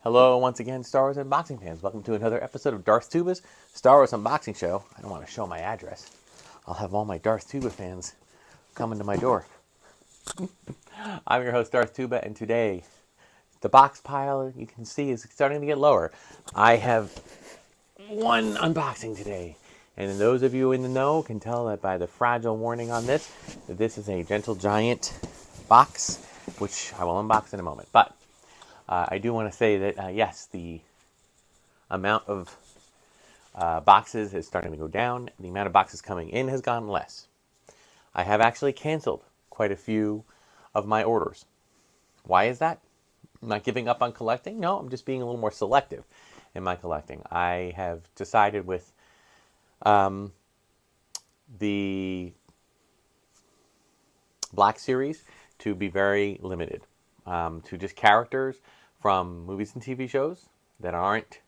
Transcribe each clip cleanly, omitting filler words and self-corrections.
Hello, once again, Star Wars unboxing fans. Welcome to another episode of Darth Tuba's Star Wars Unboxing Show. I don't want to show my address. I'll have all my Darth Tuba fans coming to my door. I'm your host, Darth Tuba, and today the box pile, you can see, is starting to get lower. I have one unboxing today, and those of you in the know can tell that by the fragile warning on this, that this is a Gentle Giant box, which I will unbox in a moment. But I do want to say that, yes, the amount of boxes is starting to go down. The amount of boxes coming in has gone less. I have actually canceled quite a few of my orders. Why is that? I'm not giving up on collecting. No, I'm just being a little more selective in my collecting. I have decided with the Black Series to be very limited to just characters from movies and TV shows that aren't,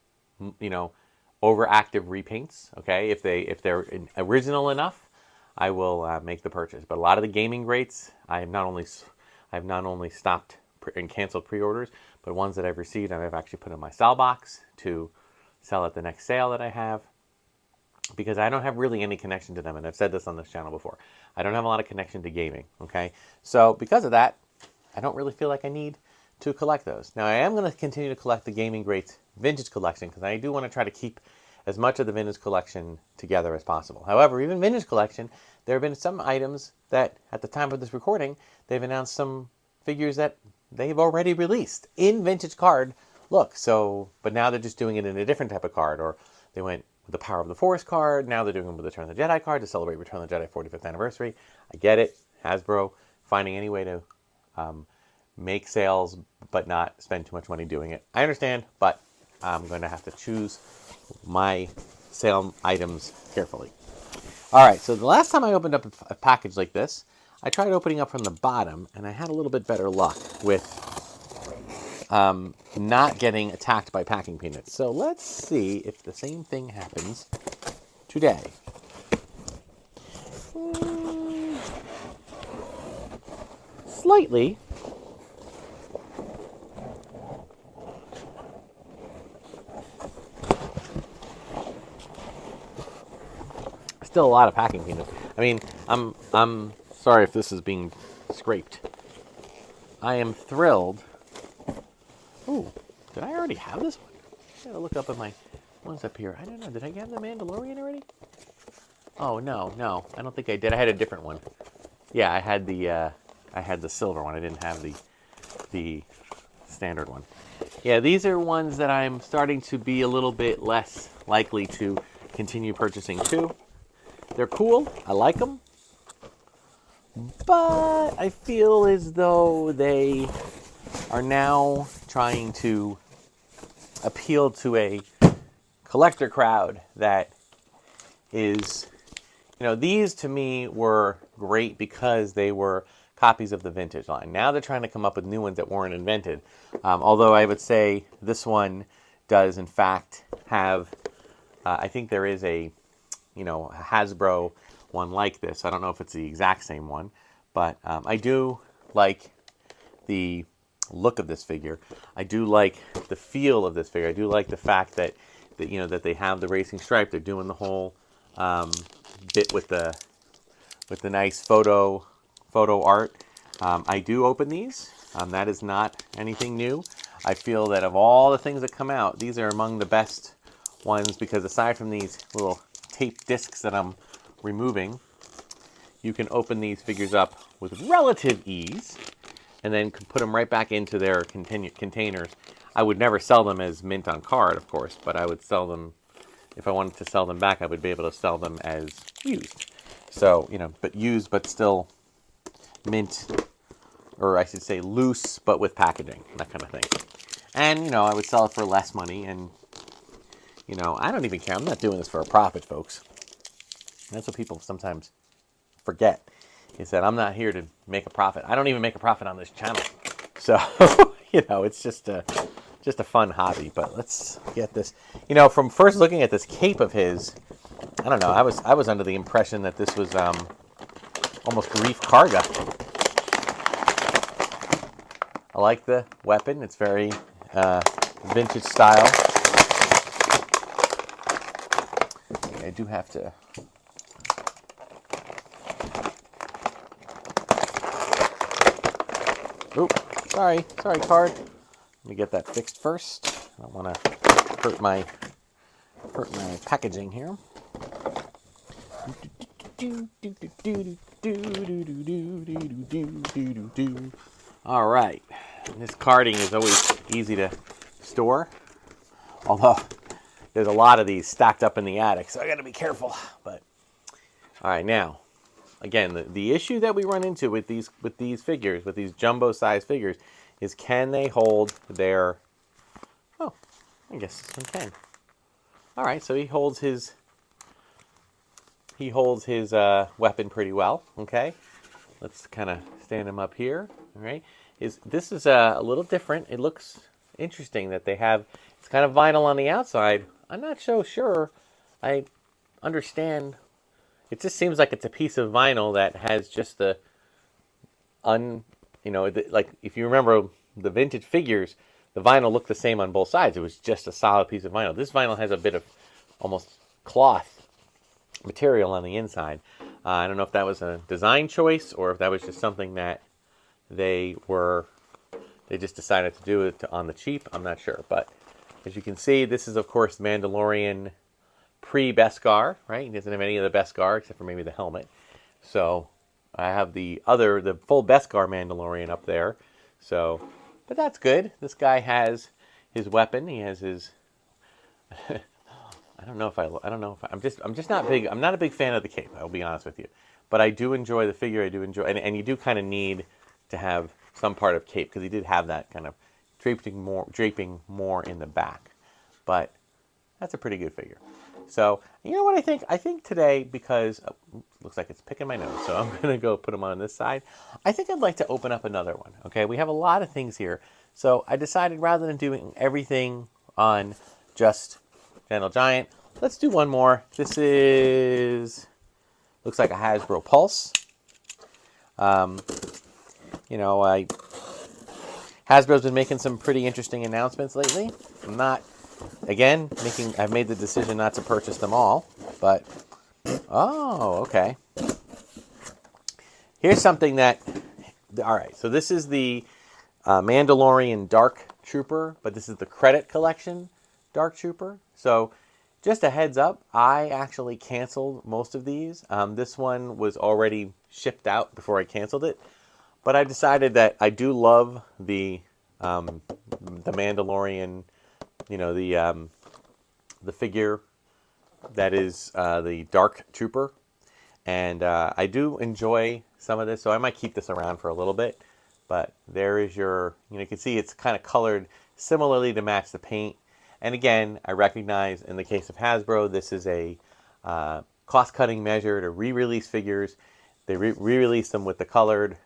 overactive repaints. Okay, if they're original enough, I will make the purchase. But a lot of the gaming greats, I have not only stopped and canceled pre-orders, but ones that I've received, I've actually put in my sell box to sell at the next sale that I have, because I don't have really any connection to them, and I've said this on this channel before. I don't have a lot of connection to gaming. Okay, so because of that, I don't really feel like I need to collect those. Now, I am going to continue to collect the Gaming Greats vintage collection, because I do want to try to keep as much of the vintage collection together as possible. However, even vintage collection, there have been some items that, at the time of this recording, they've announced some figures that they've already released in vintage card look. So, but now they're just doing it in a different type of card, or they went with the Power of the Force card. Now they're doing it with the Return of the Jedi card to celebrate Return of the Jedi 45th anniversary. I get it. Hasbro finding any way to make sales but not spend too much money doing it. I understand, but I'm going to have to choose my sale items carefully. All right, so the last time I opened up a package like this, I tried opening up from the bottom, and I had a little bit better luck with not getting attacked by packing peanuts. So let's see if the same thing happens today. Slightly. Still a lot of packing peanuts. I mean, I'm sorry if this is being scraped. I am thrilled. Ooh, did I already have this one? I gotta look up at my ones up here. I don't know. Did I have the Mandalorian already? Oh no, I don't think I did. I had a different one. Yeah, I had the silver one. I didn't have the standard one. Yeah, these are ones that I'm starting to be a little bit less likely to continue purchasing too. They're cool. I like them. But I feel as though they are now trying to appeal to a collector crowd that is, these to me were great because they were copies of the vintage line. Now they're trying to come up with new ones that weren't invented. Although I would say this one does, in fact, have, I think there is a Hasbro one like this. I don't know if it's the exact same one, but I do like the look of this figure. I do like the feel of this figure. I do like the fact that they have the racing stripe. They're doing the whole bit with the nice photo art. I do open these. That is not anything new. I feel that of all the things that come out, these are among the best ones, because aside from these little tape discs that I'm removing, you can open these figures up with relative ease and then put them right back into their containers. I would never sell them as mint on card, of course, but I would sell them, if I wanted to sell them back, I would be able to sell them as used. So, but used, but still mint, or I should say loose, but with packaging, that kind of thing. And, I would sell it for less money, and I don't even care. I'm not doing this for a profit, folks. That's what people sometimes forget, is that I'm not here to make a profit. I don't even make a profit on this channel. So, it's just a fun hobby. But let's get this. From first looking at this cape of his, I don't know. I was under the impression that this was almost Reef Karga. I like the weapon. It's very vintage style. I do have to. Oop, sorry, card. Let me get that fixed first. I don't want to hurt my packaging here. All right, this carding is always easy to store, although there's a lot of these stacked up in the attic, so I got to be careful. But all right, now again, the issue that we run into with these figures, with these jumbo size figures, is can they hold their? Oh, I guess this one can. All right, so he holds his weapon pretty well. Okay, let's kind of stand him up here. All right, this is a little different. It looks interesting that they have. It's kind of vinyl on the outside. I'm not so sure. I understand. It just seems like it's a piece of vinyl that has just the like if you remember the vintage figures, the vinyl looked the same on both sides. It was just a solid piece of vinyl. This vinyl has a bit of almost cloth material on the inside. I don't know if that was a design choice or if that was just something that they just decided to do it on the cheap. I'm not sure, but as you can see, this is of course Mandalorian pre-Beskar, right? He doesn't have any of the Beskar except for maybe the helmet. So I have the full Beskar Mandalorian up there. So, but that's good. This guy has his weapon. He has his. I'm just not big. I'm not a big fan of the cape. I'll be honest with you, but I do enjoy the figure. I do enjoy, and you do kind of need to have some part of cape because he did have that kind of draping more in the back. But that's a pretty good figure. So, you know what I think? I think today, because looks like it's picking my nose, so I'm going to go put them on this side. I think I'd like to open up another one, okay? We have a lot of things here. So I decided rather than doing everything on just Gentle Giant, let's do one more. This looks like a Hasbro Pulse. Hasbro's been making some pretty interesting announcements lately. I've made the decision not to purchase them all, but, okay. Here's something all right, so this is the Mandalorian Dark Trooper, but this is the Credit Collection Dark Trooper. So, just a heads up, I actually canceled most of these. This one was already shipped out before I canceled it, but I decided that I do love the Mandalorian, the figure that is the Dark Trooper, and I do enjoy some of this, so I might keep this around for a little bit. But there is you can see it's kind of colored similarly to match the paint. And again, I recognize in the case of Hasbro, this is a cost-cutting measure to re-release figures. They re-release them with the colored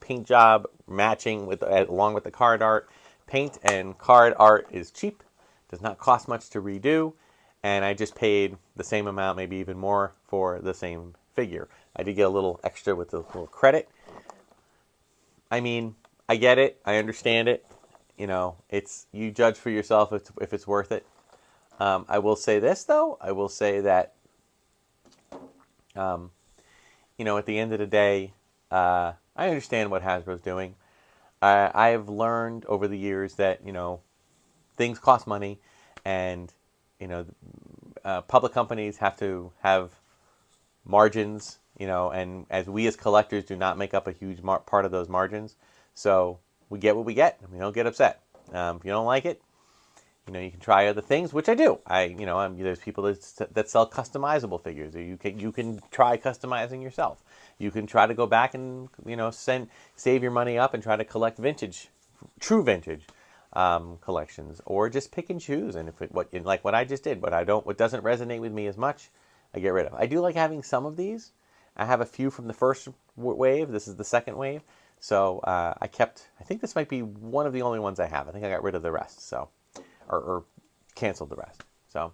paint job matching along with the card art. Paint and card art is cheap, does not cost much to redo, and I just paid the same amount, maybe even more, for the same figure. I did get a little extra with the little credit. I mean, I get it, I understand it. You judge for yourself if it's worth it. I will say this though. I will say that, at the end of the day, I understand what Hasbro's doing. I have learned over the years that, things cost money, and, public companies have to have margins, and as we as collectors do not make up a huge part of those margins. So we get what we get, and we don't get upset. If you don't like it, you can try other things, which I do. There's people that sell customizable figures. You can try customizing yourself. You can try to go back and save your money up and try to collect true vintage collections, or just pick and choose. And like what I just did, what doesn't resonate with me as much, I get rid of. I do like having some of these. I have a few from the first wave. This is the second wave. So I think this might be one of the only ones I have. I think I got rid of the rest, or canceled the rest. So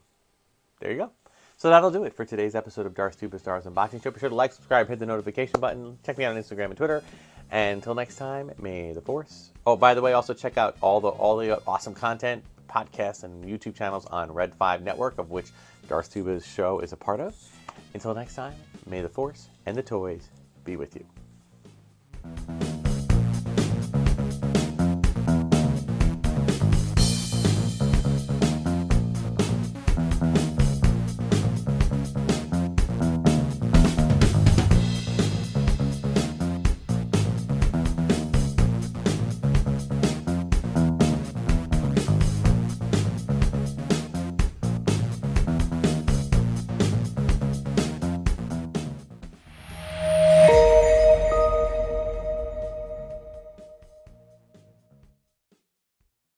there you go. So that'll do it for today's episode of Darth Tuba Stars Unboxing Show. Be sure to like, subscribe, hit the notification button. Check me out on Instagram and Twitter. And until next time, may the Force. Oh, by the way, also check out all the awesome content podcasts and YouTube channels on Red 5 Network, of which Darth Tuba's show is a part of. Until next time, may the Force and the toys be with you.